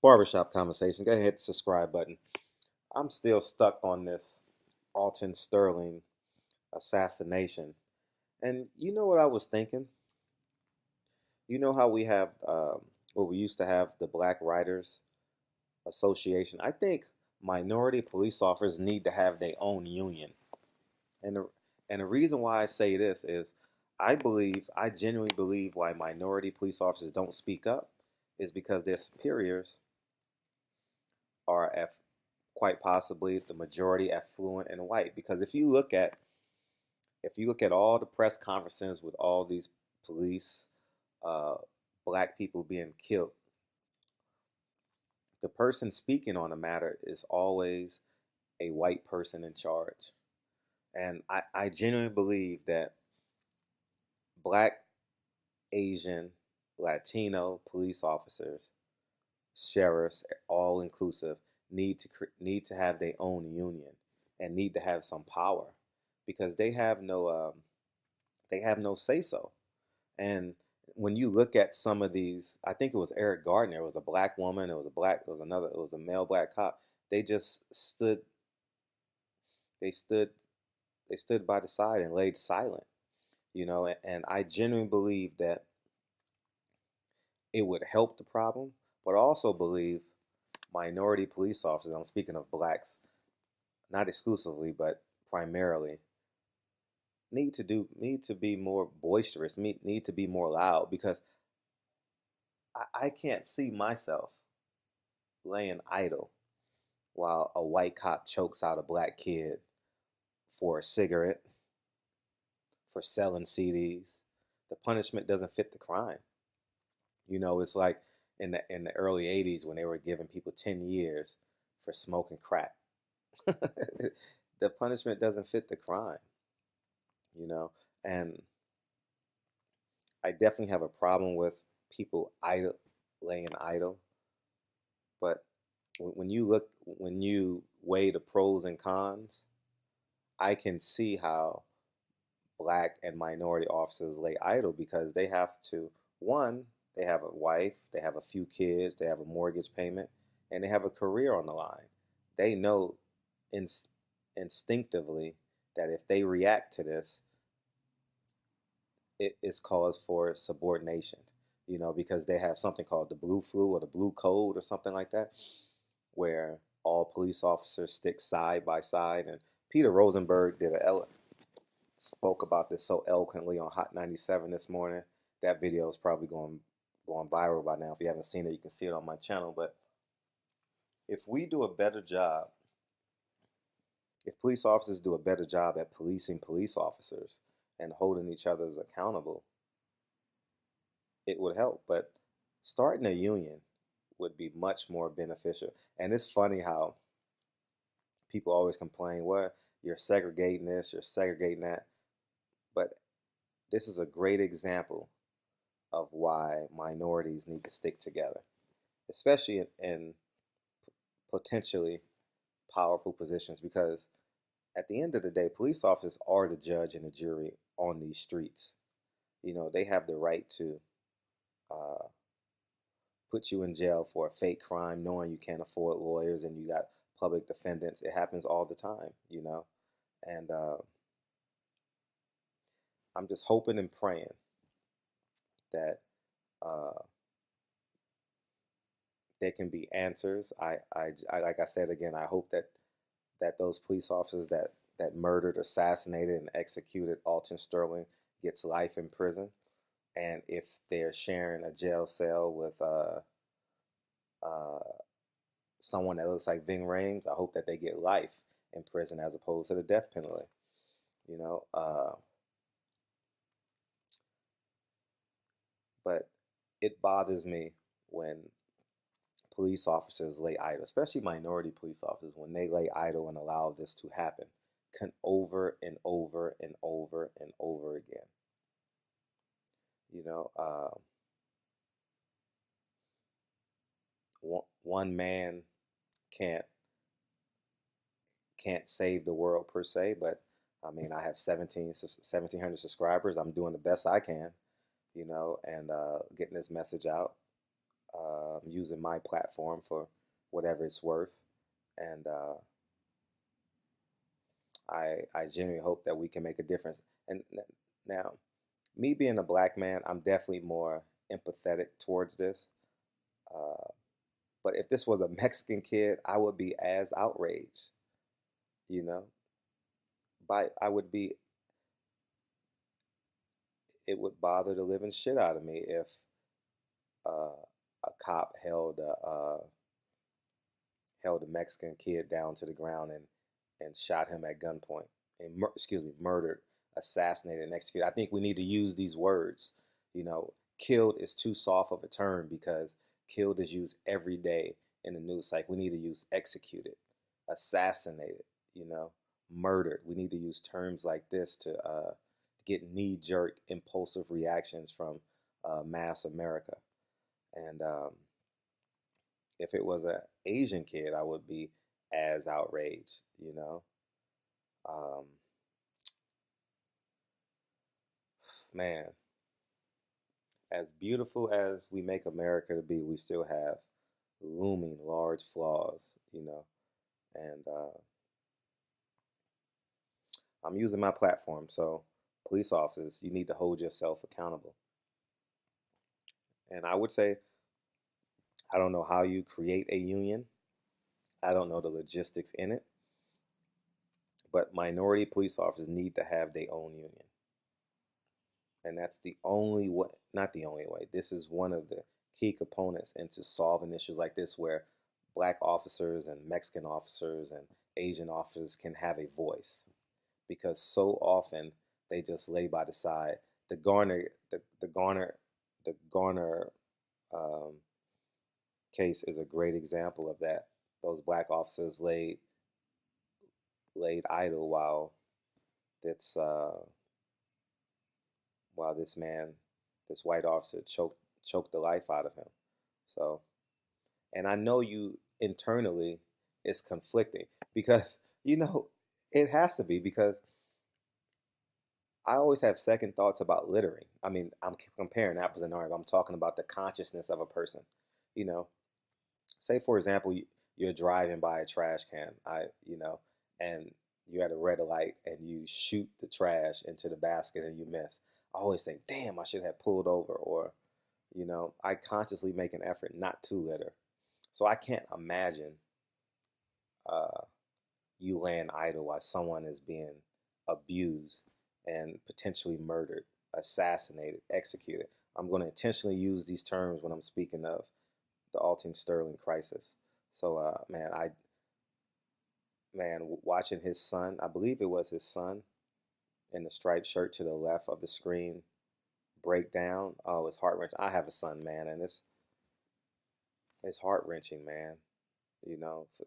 Barbershop conversation. Go ahead, hit the subscribe button. I'm still stuck on this Alton Sterling assassination. And you know what I was thinking? You know how we have, we used to have the Black Writers Association. I think minority police officers need to have their own union. And the reason why I say this is I genuinely believe why minority police officers don't speak up is because their superiors are quite possibly the majority affluent and white. Because if you look at all the press conferences with all these police, uh, black people being killed, the person speaking on the matter is always a white person in charge. And I genuinely believe that black, Asian, Latino police officers, sheriffs, all inclusive, need to have their own union and need to have some power because they have no say so. And when you look at some of these, I think it was Eric Gardner. It was a black woman. It was a male black cop. They just stood. They stood. They stood by the side and laid silent. And I genuinely believe that it would help the problem, but I also believe minority police officers. I'm speaking of blacks, not exclusively, but primarily, need to be more boisterous. Need to be more loud because I can't see myself laying idle while a white cop chokes out a black kid for a cigarette, for selling CDs. The punishment doesn't fit the crime. It's like in the early '80s when they were giving people 10 years for smoking crack. The punishment doesn't fit the crime, you know. And I definitely have a problem with people laying idle. But when you weigh the pros and cons, I can see how black and minority officers lay idle because they have to, one, they have a wife, they have a few kids, they have a mortgage payment, and they have a career on the line. They know inst- instinctively that if they react to this, it is cause for subordination, because they have something called the blue flu or the blue code or something like that, where all police officers stick side by side. And Peter Rosenberg spoke about this so eloquently on Hot 97 this morning. That video is probably going viral by now. If you haven't seen it, you can see it on my channel. But if we do a better job, if police officers do a better job at policing police officers and holding each other accountable, it would help. But starting a union would be much more beneficial. And it's funny how people always complain, well, you're segregating this, you're segregating that. But this is a great example of why minorities need to stick together, especially in potentially powerful positions, because at the end of the day, police officers are the judge and the jury on these streets. They have the right to uh, put you in jail for a fake crime, knowing you can't afford lawyers and you got public defendants. It happens all the time. And I'm just hoping and praying that uh, there can be answers. Like I said again, I hope that those police officers that murdered, assassinated, and executed Alton Sterling gets life in prison. And if they're sharing a jail cell with uh, someone that looks like Ving Rhames, I hope that they get life in prison as opposed to the death penalty. You know, uh, but it bothers me when police officers lay idle, especially minority police officers, when they lay idle and allow this to happen over and over and over and over again. You know, one man can't can't save the world per se, but I mean, I have 1,700 subscribers. I'm doing the best I can, and getting this message out. using my platform for whatever it's worth. And I genuinely hope that we can make a difference. And now, me being a black man, I'm definitely more empathetic towards this. Uh, but if this was a Mexican kid, I would be as outraged. You know, I would be. It would bother the living shit out of me if uh, a cop held a Mexican kid down to the ground and shot him at gunpoint and murdered, assassinated, and executed. I think we need to use these words. You know, killed is too soft of a term because killed is used every day in the news. Like we need to use executed, assassinated. You know, murdered. We need to use terms like this to get knee-jerk, impulsive reactions from mass America. And if it was an Asian kid, I would be as outraged, you know. Um, man, as beautiful as we make America to be, we still have looming large flaws, you know. And I'm using my platform, so police officers, you need to hold yourself accountable. And I would say, I don't know how you create a union. I don't know the logistics in it, but minority police officers need to have their own union. And that's the only way, not the only way, this is one of the key components into solving issues like this where black officers and Mexican officers and Asian officers can have a voice. Because so often they just lay by the side. The Garner um, case is a great example of that. Those black officers laid idle this uh, while this white officer choked the life out of him. So, and I know you internally it's conflicting because it has to be because I always have second thoughts about littering. I mean, I'm comparing apples and oranges. I'm talking about the consciousness of a person. You know, say for example, you're driving by a trash can. And you're at a red light and you shoot the trash into the basket and you miss. I always think, damn, I should have pulled over, or I consciously make an effort not to litter. So I can't imagine uh, you laying idle while someone is being abused and potentially murdered, assassinated, executed. I'm going to intentionally use these terms when I'm speaking of the Alton Sterling crisis. So, watching his son, I believe it was his son, in the striped shirt to the left of the screen break down. Oh, it's heart wrenching. I have a son, man, and it's heart wrenching, man.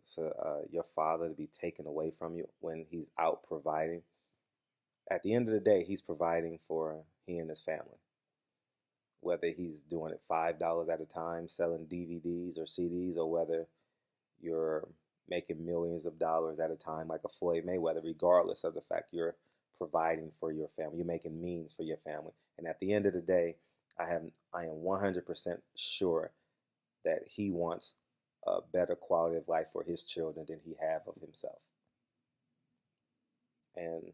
For your father to be taken away from you when he's out providing. At the end of the day, he's providing for he and his family. Whether he's doing it $5 at a time, selling DVDs or CDs, or whether you're making millions of dollars at a time like a Floyd Mayweather, regardless of the fact you're providing for your family, you're making means for your family. And at the end of the day, I am 100% sure that he wants a better quality of life for his children than he have of himself. And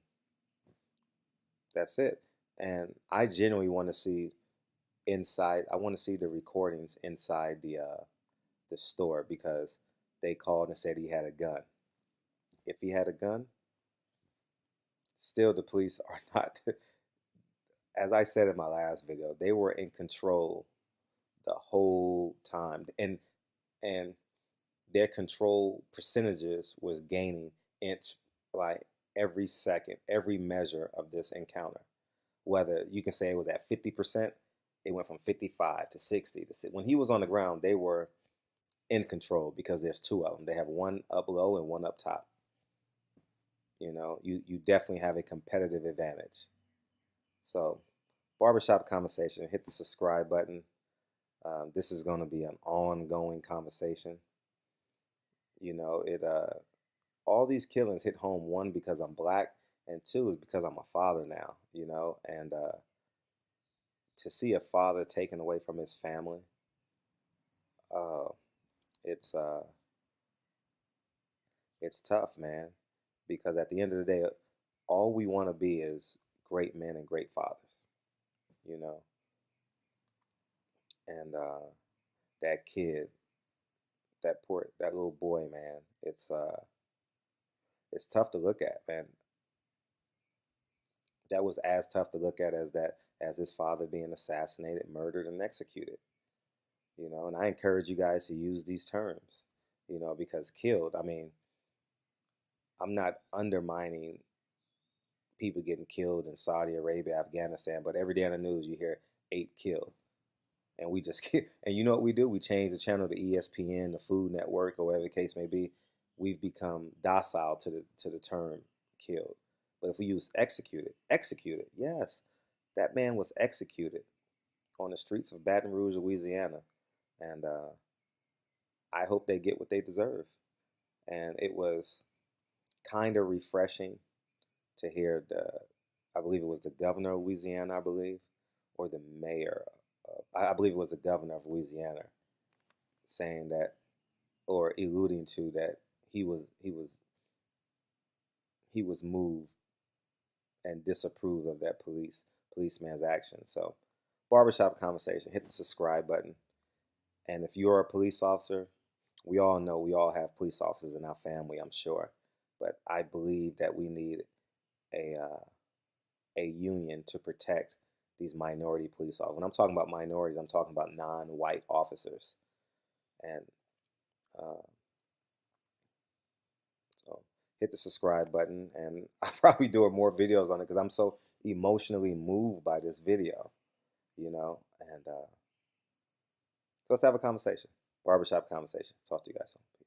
that's it. And I genuinely want to see inside. I want to see the recordings inside the store because they called and said he had a gun. If he had a gun, still the police are not. As I said in my last video, they were in control the whole time, and their control percentages was gaining inch by every second, every measure of this encounter. Whether you can say it was at 50%, it went from 55 to 60 to when he was on the ground, they were in control because there's two of them. They have one up low and one up top. You definitely have a competitive advantage. So, barbershop conversation, hit the subscribe button. This is going to be an ongoing conversation. All these killings hit home, one because I'm black, and two is because I'm a father now. And to see a father taken away from his family, uh, it's uh, it's tough, man, because at the end of the day, all we want to be is great men and great fathers, you know. And that kid, that little boy, man, it's tough to look at, man. That was as tough to look at as his father being assassinated, murdered, and executed. And I encourage you guys to use these terms, because killed. I mean, I'm not undermining people getting killed in Saudi Arabia, Afghanistan, but every day on the news you hear 8 killed. And we just and you know what we do? We change the channel to ESPN, the Food Network, or whatever the case may be. We've become docile to the term killed. But if we use executed, yes, that man was executed on the streets of Baton Rouge, Louisiana, and I hope they get what they deserve. And it was kind of refreshing to hear I believe it was the governor of Louisiana, I believe, or the mayor. I believe it was the governor of Louisiana saying that, or alluding to that he was moved and disapproved of that policeman's action. So, barbershop conversation. Hit the subscribe button. And if you're a police officer, we all know we all have police officers in our family, I'm sure. But I believe that we need a union to protect these minority police officers. When I'm talking about minorities, I'm talking about non-white officers. And uh, so hit the subscribe button, and I'll probably do more videos on it because I'm so emotionally moved by this video, and so let's have a conversation, barbershop conversation. Talk to you guys soon.